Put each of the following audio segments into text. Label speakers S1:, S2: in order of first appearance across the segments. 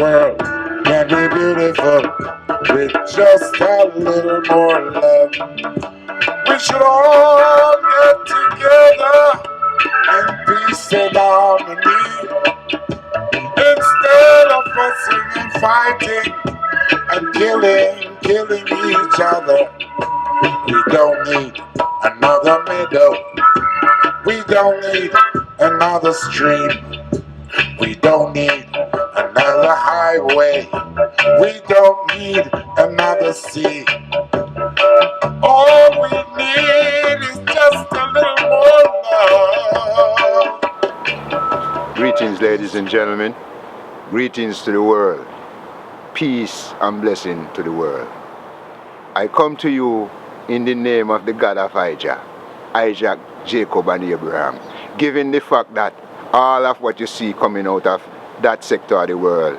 S1: world can be beautiful with just a little more love. We should all get together in peace and harmony instead of fussing and fighting and killing each other. We don't need another meadow. We don't need another stream. We don't need another highway. We don't need another sea. All we need is just a little more love.
S2: Greetings, ladies and gentlemen. Greetings to the world. Peace and blessing to the world. I come to you in the name of the God of Isaac, Jacob, and Abraham, given the fact that all of what you see coming out of that sector of the world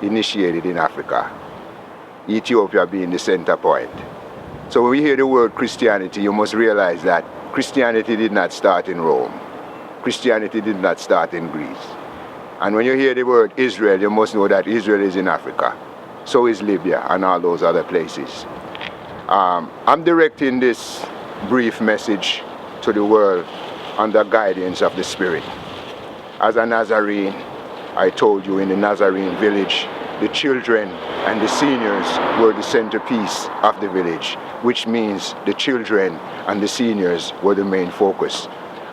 S2: initiated in Africa, Ethiopia being the center point. So when you hear the word Christianity, you must realize that Christianity did not start in Rome. Christianity did not start in Greece. And when you hear the word Israel, you must know that Israel is in Africa. So is Libya and all those other places. I'm directing this brief message to the world under guidance of the Spirit. As a Nazarene, I told you in the Nazarene village, the children and the seniors were the centerpiece of the village, which means the children and the seniors were the main focus.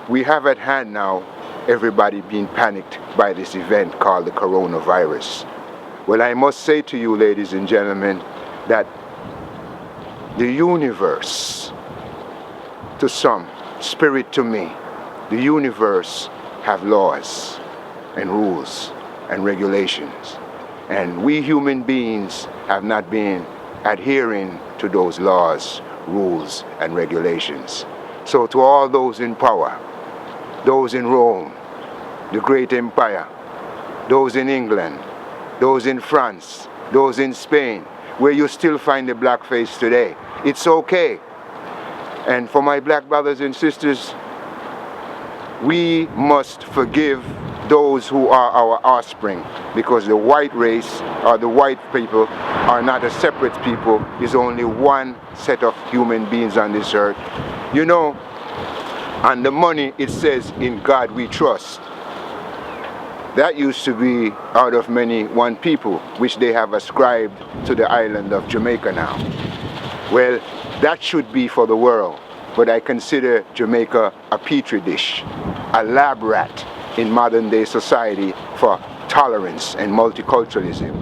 S2: We have at hand now everybody being panicked by this event called the coronavirus. Well, I must say to you, ladies and gentlemen, that the universe, to some, spirit to me, the universe have laws and rules and regulations. And we human beings have not been adhering to those laws, rules, and regulations. So to all those in power, those in Rome, the great empire, those in England, those in France, those in Spain, where you still find the blackface today, it's okay. And for my black brothers and sisters, we must forgive those who are our offspring, because the white race or the white people are not a separate people. There's only one set of human beings on this earth. You know, and the money, it says, in God we trust. That used to be out of many one people, which they have ascribed to the island of Jamaica now. Well, that should be for the world, but I consider Jamaica a petri dish, a lab rat in modern day society for tolerance and multiculturalism.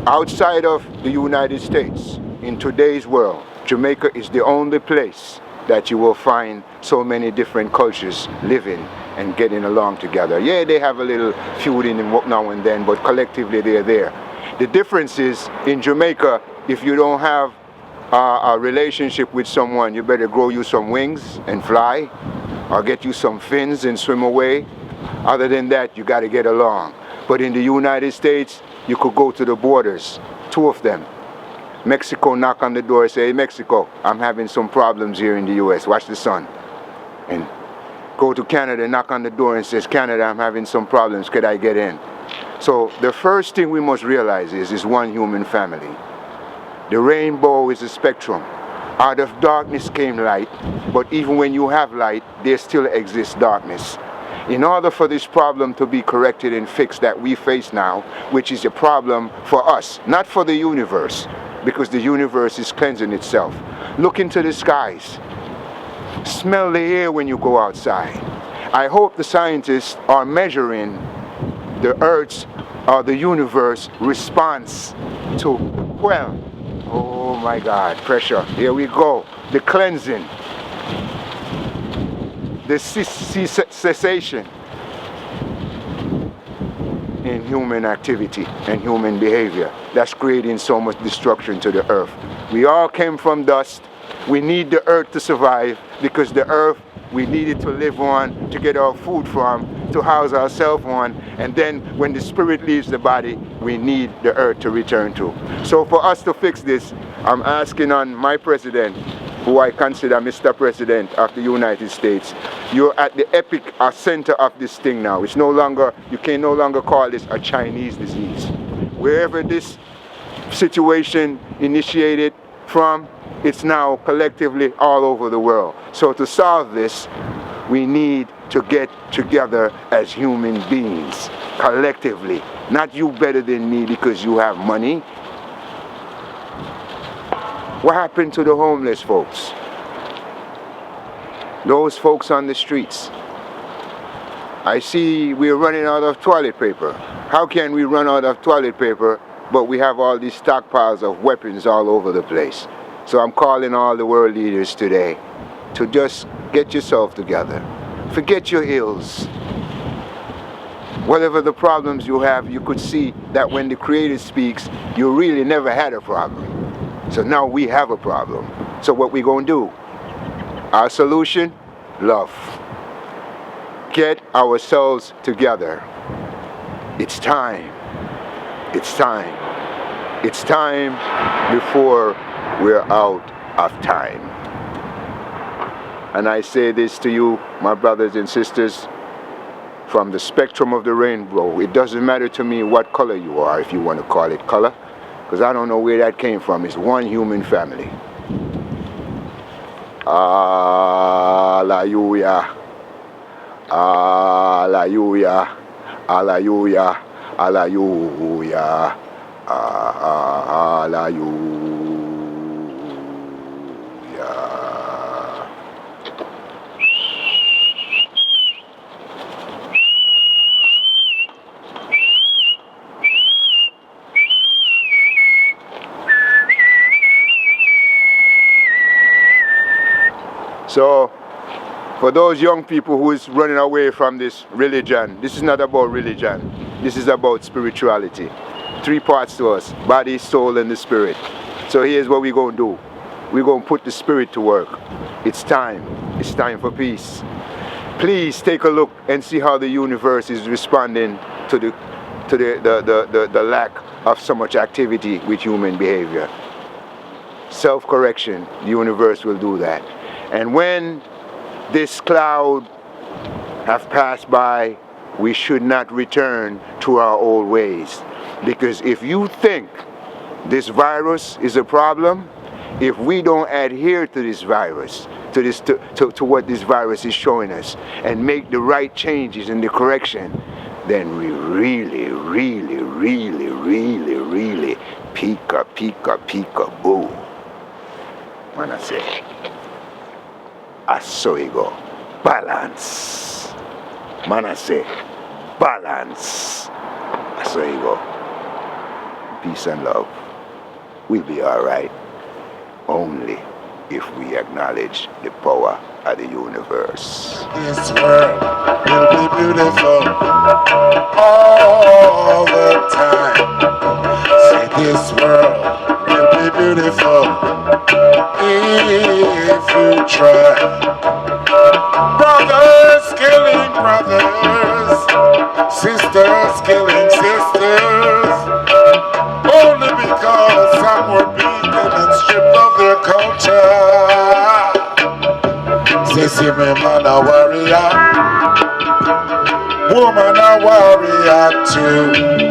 S2: Outside of the United States, in today's world, Jamaica is the only place that you will find so many different cultures living and getting along together. Yeah, they have a little feuding now and then, but collectively they're there. The difference is, in Jamaica, if you don't have a relationship with someone, you better grow you some wings and fly, or get you some fins and swim away. Other than that, you got to get along. But in the United States, you could go to the borders, two of them. Mexico knock on the door and say, hey, Mexico, I'm having some problems here in the US, watch the sun. And go to Canada, knock on the door and says, Canada, I'm having some problems, could I get in? So the first thing we must realize is one human family. The rainbow is a spectrum. Out of darkness came light, but even when you have light, there still exists darkness. In order for this problem to be corrected and fixed that we face now, which is a problem for us, not for the universe, because the universe is cleansing itself. Look into the skies. Smell the air when you go outside. I hope the scientists are measuring the Earth's or the universe response to, well, oh my God, pressure. Here we go. The cleansing. The cessation in human activity and human behavior that's creating so much destruction to the earth. We all came from dust. We need the earth to survive, because the earth, we need it to live on, to get our food from, to house ourselves on, and then when the spirit leaves the body, we need the earth to return to. So for us to fix this, I'm asking on my president, who I consider Mr. President of the United States, you're at the epic center of this thing now. It's no longer, you can no longer call this a Chinese disease. Wherever this situation initiated from, it's now collectively all over the world. So to solve this, we need to get together as human beings, collectively. Not you better than me because you have money. What happened to the homeless folks? Those folks on the streets. I see we're running out of toilet paper. How can we run out of toilet paper, but we have all these stockpiles of weapons all over the place? So I'm calling all the world leaders today to just get yourself together. Forget your ills. Whatever the problems you have, you could see that when the Creator speaks, you really never had a problem. So now we have a problem. So what we gonna do? Our solution? Love. Get ourselves together. It's time. It's time. It's time before we're out of time. And I say this to you, my brothers and sisters, from the spectrum of the rainbow. It doesn't matter to me what color you are, if you want to call it color, because I don't know where that came from. It's one human family. Hallelujah. Hallelujah. Hallelujah. Hallelujah. Hallelujah. So, for those young people who is running away from this religion, this is not about religion. This is about spirituality. 3 parts to us: body, soul, and the spirit. So here's what we're going to do. We're going to put the spirit to work. It's time. It's time for peace. Please take a look and see how the universe is responding to the lack of so much activity with human behavior. Self-correction, the universe will do that. And when this cloud have passed by, we should not return to our old ways. Because if you think this virus is a problem, if we don't adhere to this virus, to what this virus is showing us, and make the right changes in the correction, then we really peek-a-boo. Manaseh. Asoego. Balance. Manaseh. Balance. Asoego. Peace and love. We'll be alright. Only if we acknowledge the power of the universe.
S1: This world will be beautiful all the time. Say this world will be beautiful if you try. Brothers killing brothers, sisters killing sisters, only because some were beaten and stripped of their culture. Say, see me, man a warrior, woman a warrior too.